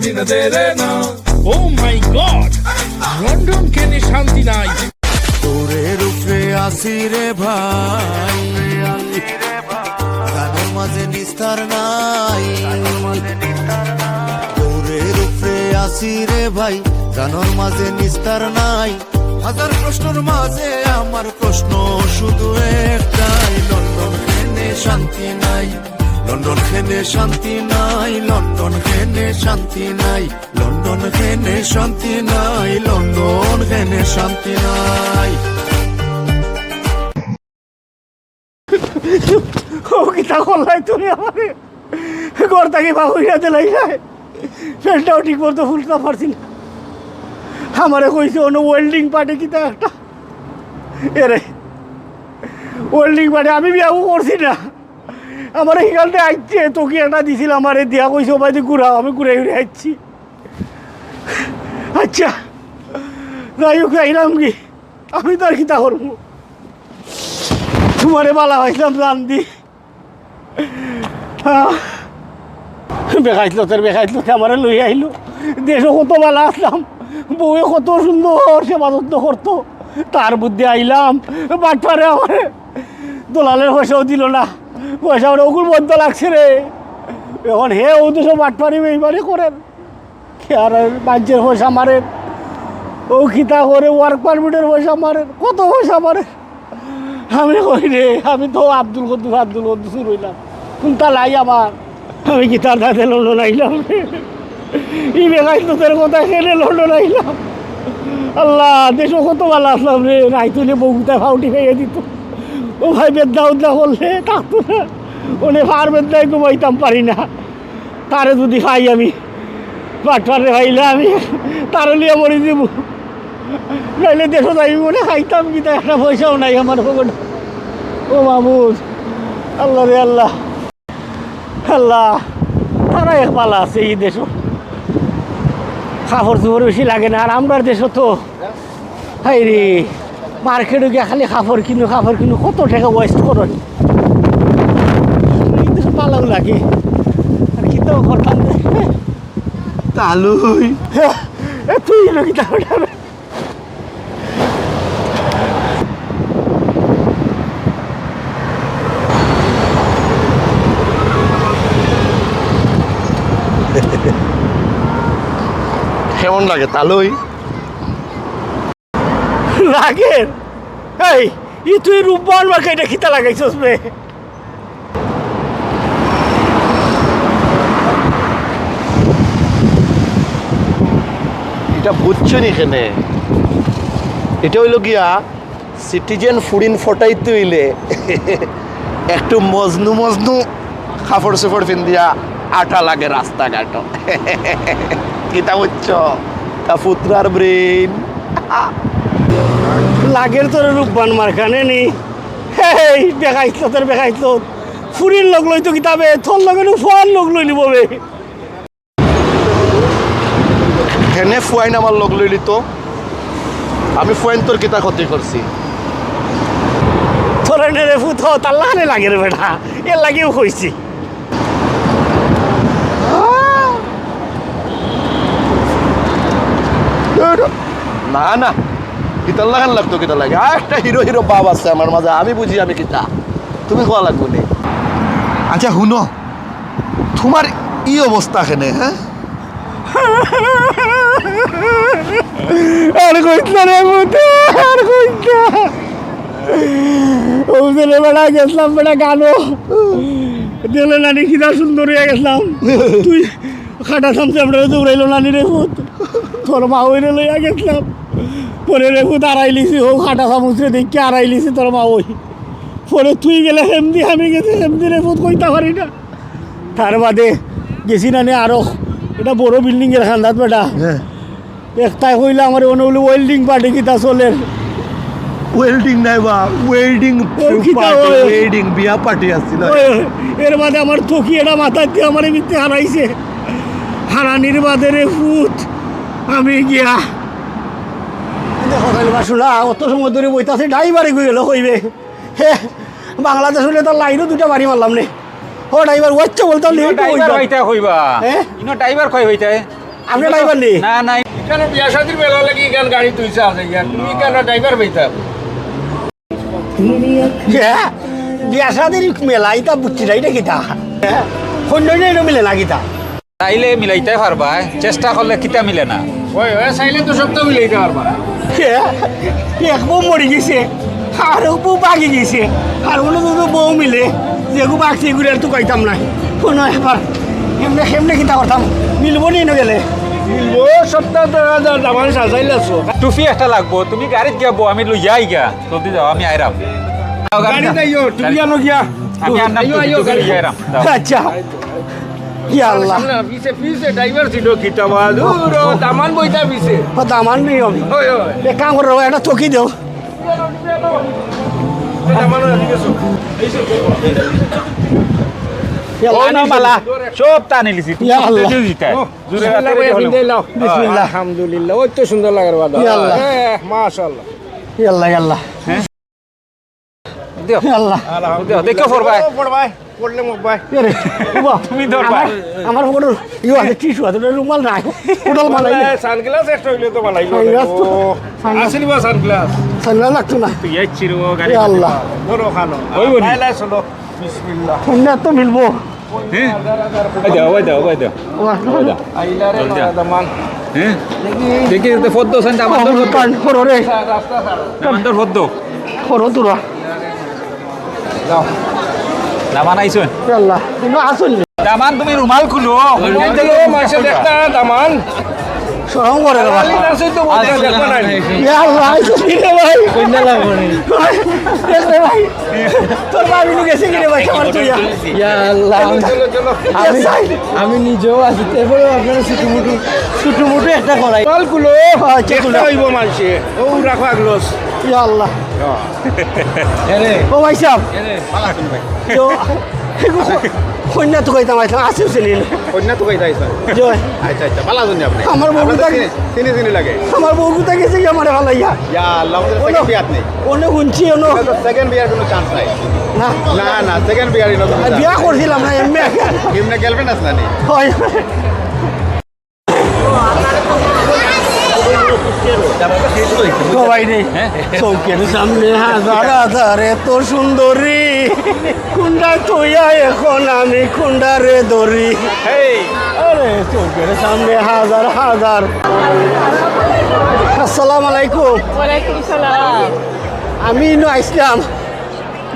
Medina তেরে না। ও মাই god, London কেনে শান্তি নাই। তোরে রূপে আসি রে ভাই, গানের মাঝে নিস্তার নাই। তোরে রূপে আসি রে ভাই, গানের মাঝে নিস্তার নাই। হাজার প্রশ্নের মাঝে আমার প্রশ্ন শুধু একটাই, লন্ডন কেনে শান্তি নাই, লন্ডন কেনে শান্তি নাই, লন্ডন কেনে শান্তি নাই, লন্ডন কেনে শান্তি নাই, লন্ডন কেনে শান্তি নাই। ও কিতা করলাই তুমি আমারে, ঘর থেকে বাবুইরা দিলাই যায়, ফেলটাও ঠিক মতো ফুলতে পারছি না। আমারে কইছে অন্য ওয়েল্ডিং পার্টি কিতা একটা, এরে ওয়েল্ডিং পার্টি আমি বিয়াও করছি না। আমার এখানটা আসছে তোকে একটা দিছিল, আমারে দিয়া কইছে ও বাড়ি ঘুরাও, আমি ঘুরে ঘুরে আসছি। আচ্ছা যাই হোক, আইলাম কি আমি তো আর কিতা করবো, তোমারে বালা হয়েছিলাম জান দি বেকাইছিল তোর, বেকাইছিল আমারে লই আইলো। দেশও কত বালা আসলাম, বউয়ে কত সুন্দর সেবা যত্ন করতো, তার বুদ্ধি আইলাম বাটপারে আমারে দোলালের পয়সাও দিল না, পয়সা ওর ওগুলো বদ্ধ লাগছে রে। এখন হে ও তো সব বাটপারি এইবারে করেন, আর বাজ্যের পয়সা মারেন, ও খিতা করে ওয়ার্ক পারমিটের পয়সা মারেন, কত পয়সা মারেন। আমি কই রে, আমি তো আব্দুল কদ্দুস রইলাম, কোনটা লাই আমার, আমি গীতার দাঁতে লন্ডন আইলাম রে। ই বেকাই তোদের কথা খেলে লন্ডন আইলাম। আল্লাহ দেশও কত ভালো আসলাম রে, নাই তুলে বউটা ফাউটি খাইয়ে দিত। ও ভাই বেদা উদ্দা করলে থাকতো না, ওনে ফার বেদায় ঘুমাইতাম পারি না। তারে যদি খাই আমি পাটপারে খাইলে আমি তারে লিয়ে মরি দিব, নাইলে দেশও যাই মনে খাইতাম কিন্তু একটা পয়সাও নাই আমার পকেটে। ও মাহমুদ, আল্লাহ রে আল্লাহ, আল্লাহ তারা এক পালা আছে এই দেশও, কাপড় চোপড় বেশি লাগে না। আর আমরার দেশও তো হাই রে, মার্কেটে গিয়ে খালি কাপড় কিনো, কত টাকা ওয়েস্ট করেন, এই দেশে পালাও লাগে। আর কি তো করতাম তালুই তুই নাকি তাহলে কেমন লাগে তালুই? লাগে এই তুই রূপবান মাকে এটা খিতা লাগাইছস বে। এটা বুঝছো নি কেনে, এটা হইল গিয়া সিটিজেন ফুডিন ফটাইতে হইলে একটু মজনু কাপড় চোপড় পিন্দিয়া আটা লাগে রাস্তাঘাট। কিতা বুঝছ তা পুত্রার ব্রেন লাগের তোর রূপবান মারখানে নি, এই বেকাইছ তোর বেকাইছ ফুরির লোক লইতো কিতাবে, তোর লগে ফোয়ার লোক লই নিব বে। হেনে ফুয়াইন আমার লগ লইলি তো, আমি ফুয়াইন তোর কিতা ক্ষতি করছি? তোর রে ফুত তার লাগানে লাগে রে বেটা, এর লাগেও কইছি। না না, কিতার লাগান লাগতো, কিতা লাগে একটা হিরো হিরো বাপ আছে আমার মাঝে, আমি বুঝি আমি কিতা, তুমি কোয়া লাগবো নি। আচ্ছা শুনো, তোমার ই অবস্থা কেনে? হ্যাঁ আর কইছ না রে মুতে, আর কইছ না। ও দিলে বেড়া গেছিলাম, বেড়া গানো দিলে নানি কিনা সুন্দর হয়ে গেছিলাম, তুই খাটা থামছে আমরা দৌড়াইলো নানি রে ভূত, তোর মা ওই রে লইয়া গেছিলাম, পরে রে ভূত আড়াইলিছি, ও খাটা চামচরে দেখি আড়াইলিছি তোর মা ওই, পরে তুই গেলে হেমদি, আমি গেছি হেমদি রে ভূত কইতা পারি না। তার বাদে গেছি নানি আরো এটা বড় বিল্ডিং এর খান্দাত বেটা, একটাই কইলে আমার অন্য বলে ওয়েল্ডিং পার্টি কিতা চলে। ওয়েল্ডিং নাই বা ওয়েল্ডিং ওয়েল্ডিং বিয়া পার্টি আসছিল। এর বাদে আমার থকি এটা মাথায় দিয়ে আমার মিথ্যে হারাইছে, হারানির বাদে রে ভূত আমি গিয়া দেখো খাইলে বাসুলা অত সময় ধরে বইতাছে, ড্রাইভারে গিয়ে গেল কইবে হে বাংলাদেশ হলে তার লাইনও দুটা বাড়ি মারলাম নে। ও ড্রাইভার ওয়াচ্চা বলতাম ড্রাইভার হইতা হইবা, ইনো ড্রাইভার কই হইতা আপনি ড্রাইভার নেই না না কেন বিয়া শাদির বেলা লাগি কেন গাড়ি তুইছে আছে তুমি কেন ড্রাইভার বইতা বিয়া সাদের মেলা ইটা বুঝছি না এটা কিতা সৈন্য মিলে না কিতা চাইলে মিলাইতে পারবা চেষ্টা করলে কিতা মিলে না ওই ওই চাইলে তো সব তো মিলাইতে পারবা এক বউ মরে গেছে আর বউ বাগি গেছে আর কোনো দুটো বউ মিলে যেগু বাগছে এগুলো আর তো কইতাম না কোনো একবার এমনি এমনি কিতা করতাম মিলবো নি গেলে মিলবো সপ্তাহ দামান সাজাইলে আছো টুপি একটা লাগবো তুমি গাড়িত যাবো আমি লই যাই গা জলদি যাও আমি আইরাম গাড়ি তাইও তুমি আনো গিয়া আমি আন্নাম টুপি লই আইরাম আচ্ছা কি আল্লাহ পিছে পিছে ড্রাইভার ছিল কিতাবা দূর দামান বইতা পিছে দামান নেই আমি ওই ওই এক কাম করো একটা চকি দেও দামান দিকেছো ও না মালা সব টানি লিছি ইয়া আল্লাহ। জুরে বিসমিল্লাহ। আলহামদুলিল্লাহ ওই তো সুন্দর লাগার বাদা ইয়া আল্লাহ। মাশাআল্লাহ আল্লাহ আল্লাহ দিও আল্লাহ দিও দেখো ফরবাই পড়বাই পড়লে মুখ ভাই এরে বাবা তুমি ধরবা। আমার ফটো ইউ আছে টিস্যু আছে রুমাল নাই কোটাল মালাই সানগ্লাস একটা হইলে তো বানাইলো সানগ্লাস তো- আসলি বা সানগ্লাস সান্না লাগতো না তুই যাচ্ছিস গাড়ি ইয়া আল্লাহ ধরো খানো ওই বলি। লাই লাই চলো বিসমিল্লাহ হ্যাঁ তো মিলবো ওই দাও ওই দাও ওই দাও আইলারে জলদি আ। দামান হ্যাঁ দেখি তো ফদ্দ সেন দামান দর ফদ্দ করো রে রাস্তা ছাড়ো দামান দর ফদ্দ করো তোরা যাও দামান আইছো আল্লাহ কিন্তু আসল দামান তুমি রুমাল খুলো রুমাল দিলো মাসে একটা দামান সরম করে রে খালি আছে তো বলতে দেখো না ইয়া আল্লাহ আইছো কি রে ভাই কইনা লাগবো নি দেখ রে ভাই তোর বাবি নি গেছে কি রে ভাই আমার তুই ইয়া আল্লাহ চলো চলো আমি নিজেও আছি তারপরে আপনারা ছুটুমুটু একটা করাই মালগুলো আচ্ছা চেষ্টা হইব মানছে ও রাখো আগলস ইয়া আল্লাহ ও ভাই সাহেব তো কন্যা তো কইতাম আইতাম আসে চিনি কন্যা তো কই যাইছ জয় আচ্ছা আচ্ছা ভালো আছেন আপনি আমার বউ চিনি চিনি লাগে আমার বউ কোথা গেছে কি আমার ভালো ইয়া ইয়া আল্লাহ সেকেন্ড বিয়াত নেই অনেক শুনছি সেকেন্ড বিয়ার কোনো চান্স নাই না না না সেকেন্ড বিয়ার ইনো আর বিয়া করছিলাম না এমনি এমনি গার্লফ্রেন্ড আছে না নি হয় সবাই নেই চৌকের সামনে হাজার হাজার এত সুন্দরী কুন্ডা তুইয়া এখন আমি কুন্ডারে দরি আরে চৌকের সামনে হাজার হাজার আসসালামু আলাইকুম ওয়ালাইকুম সালাম। আমি ইনো আইসলাম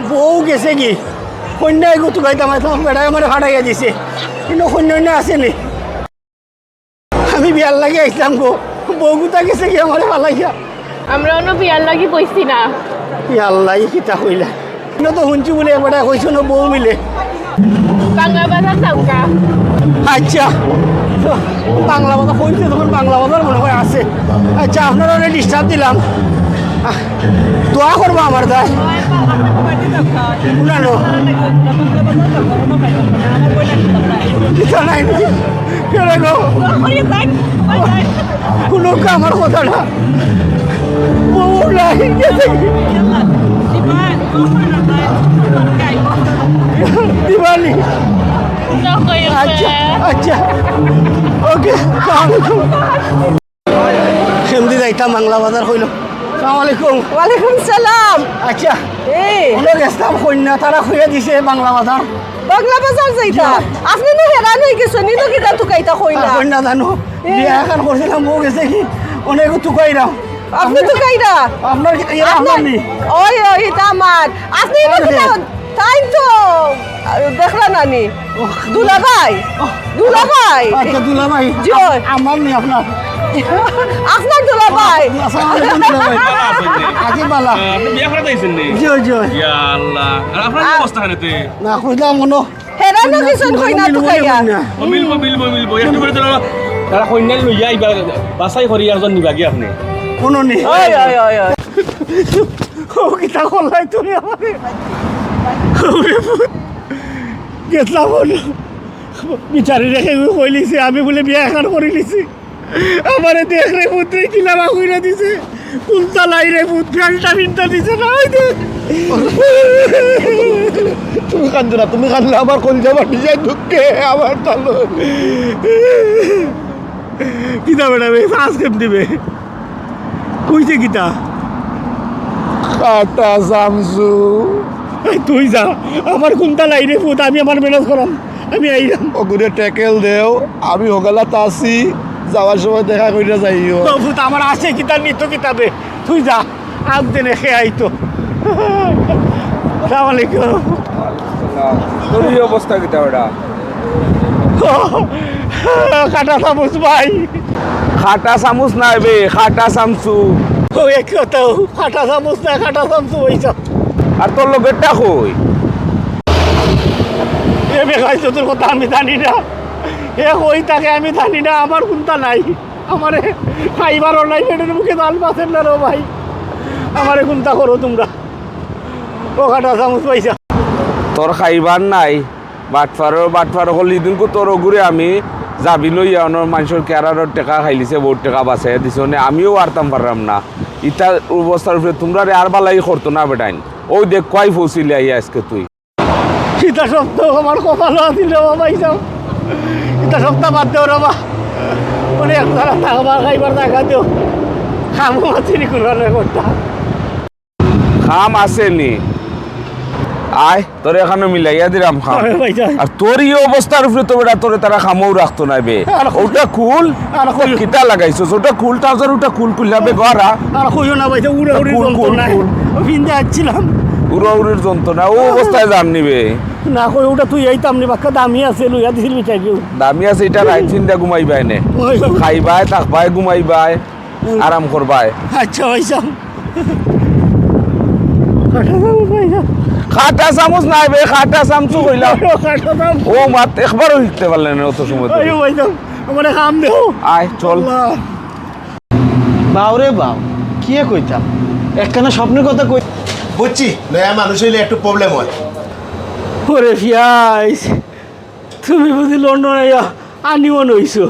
বউ গেছে কি কন্যায় গুতু গাইতাম আইতাম বেড়াই আমার ফাটাইয়া দিছে কিন্তু কন্যা আসেনি আমি বিয়ার লাগে আইসলাম গো বউ গুতা গেছে কি আমার ফালাইয়া আমরা অন্য বিয়ার লাগি বইছি না। আল্লাহ কিতা কইলা কিন্তু তো শুনছি বলে এবারে কইছো না বউ মিলে বাংলা বাজার দামকা আচ্ছা তো বাংলা বাজার কইছে তখন বাংলা বাজার মনে হয় আছে আচ্ছা আপনারা ডিস্টার্ব দিলাম দোয়া করবো আমার দায় শুনানো কিতা নাই নাকি কেন গো কোনো আমার কথা না বউ নাই গেছে কি? দিবালি আচ্ছা আচ্ছা ওকে সেমদি যাইতাম বাংলা বাজার হইল সালাম আলাইকুম ওয়ালাইকুম সালাম। আচ্ছা এই ওদের গেছিলাম কন্যা তারা খুঁজে দিছে বাংলা বাজার বাংলা বাজার যাইতা আপনি না হেরান হয়ে গেছেন নিনো কিতা তুকাইতা কইলা কন্যা জানো বিয়া এখন করছিলাম বউ গেছে কি অনেক টুকাই নাও আপনি তুকাইরা আপনার এরা আপনার নি ওই ওই এটা আমার আপনি না কিতা তাই তো দেখলা নানি দুলাভাই দুলাভাই আচ্ছা দুলাভাই জয়। আমার নি আপনার আপনার দুলাভাই আসসালামু আলাইকুম দুলাভাই আজি বালা বিয়া করে দিছেন নি জয় জয় ইয়া আল্লাহ আর আপনার কি অবস্থা খানেতে না খুঁজলাম মনো হেরান হয়ে গেছেন কইনা তুকাইয়া মিলবো মিলবো মিলবো একটু করে দিলাম তারা কন্যা লইয়া আইবা বাছাই করি একজন নিবাগে আপনি কোনো নি ওই ওই ওই ওই ও কিতা করলাই তুমি আমারে গেছলাম বলো বিচারি রেখে কইলিছে আমি বলে বিয়া এখন করে লিছি আমারে দেখ রে পুত্রে কিলাবা কইরা দিছে কুলতা লাই রে পুত্র ফ্যানটা ফিনটা দিছে না ওই দেখ তুমি কান্দো না তুমি কান্দলে আমার কলিজা বাটি যায় দুঃখে আমার তালো কিতা বেড়াবে শ্বাস কেম দিবে কইছে কিতা খাটা সামসু এই তুই যা আমার কোনটা লাইনে ফুট আমি আমার ম্যানেজ করাম আমি আইলাম ওগুলো ট্যাকেল দেও আমি হোগালা তাসি যাওয়ার সময় দেখা কইরা যাইও ফুট আমার আছে কিতা নিত কিতাবে তুই যা আগ দিনে খেয়ে আইতো সালাম আলাইকুম তোর এই অবস্থা কিতা ওটা কাটা চামচ ভাই খাটা চামচ নাই বে খাটা চামচু ও এক কথা কাটা চামচ না কাটা চামচ হইছা আর তোর লগেরটা কই এ বেখাইছো তোর কথা আমি জানি না এ কই তাকে আমি জানি না আমার কোনটা নাই আমারে খাইবারও নাই পেটের মুখে দাল পাচ্ছেন না রে ভাই আমারে কোনটা করো তোমরা ও কাটা চামচ পাইছা তোর খাইবার নাই বাটফার হলি দিনকু তোর ঘুরে আমি যাবি লইয়া অন্য মানুষের কেরারের টাকা খাইলিছে বহুত টাকা বাঁচে দিছ আমিও আরতাম পারলাম না ইটার অবস্থার উপরে তোমরা আর বালাই করতো না বেটাইন ওই দেখ কয় ফসিলে আইয়া আজকে তুই ইটা সপ্তাহ আমার কপালও আছিল রে বাবা এইসব ইটা সপ্তাহ বাদ দেও রবা মানে একসারা থাকবার খাইবার দেখা দেও খামো আছে নি কোনো করতা খাম আছে নি আয় তোর এখানে মিলাইয়া দিলাম খাম পয়সা আর তোর এই অবস্থার উপরে তো বেটা তোরে তারা খামও রাখতো না বে আর ওটা কুল আর কই- কিতা লাগাইছো ওটা কুল টাউজার ওটা কুল কুলাবে গড়া আর কইও না পয়সা উড়ে উড়ে কুল, চলতো কুল, না কুল। ফিনতে আসছিলাম উড়াউড়ির যন্ত্রণা ও অবস্থায় জান নিবে না কই ওটা তুই এইতাম নি বাক্কা দামি আছে লইয়া দিছিল বিচাই দিও দামি আছে এটা রাইট চিন্তা ঘুমাইবাই নে খাইবাই থাকবাই ঘুমাইবাই আরাম করবাই আচ্ছা পয়সা পয়সা খাটা চামচ নাই বে খাটা চামচু কইলাম কাটা দাম ও মাত একবারও শিখতে পারলেন না অত সময় ধরে। আইও পয়সা আমার কাম দেও আয় চল আল্লাহ বাউরে বাউ কি কইতাম একখানা স্বপ্নের কথা কই বুঝছি নয়া মানুষ হইলে একটু প্রবলেম হয় ওরে ফিয়াইস তুমি বুঝি লন্ডনে আনিও নইছো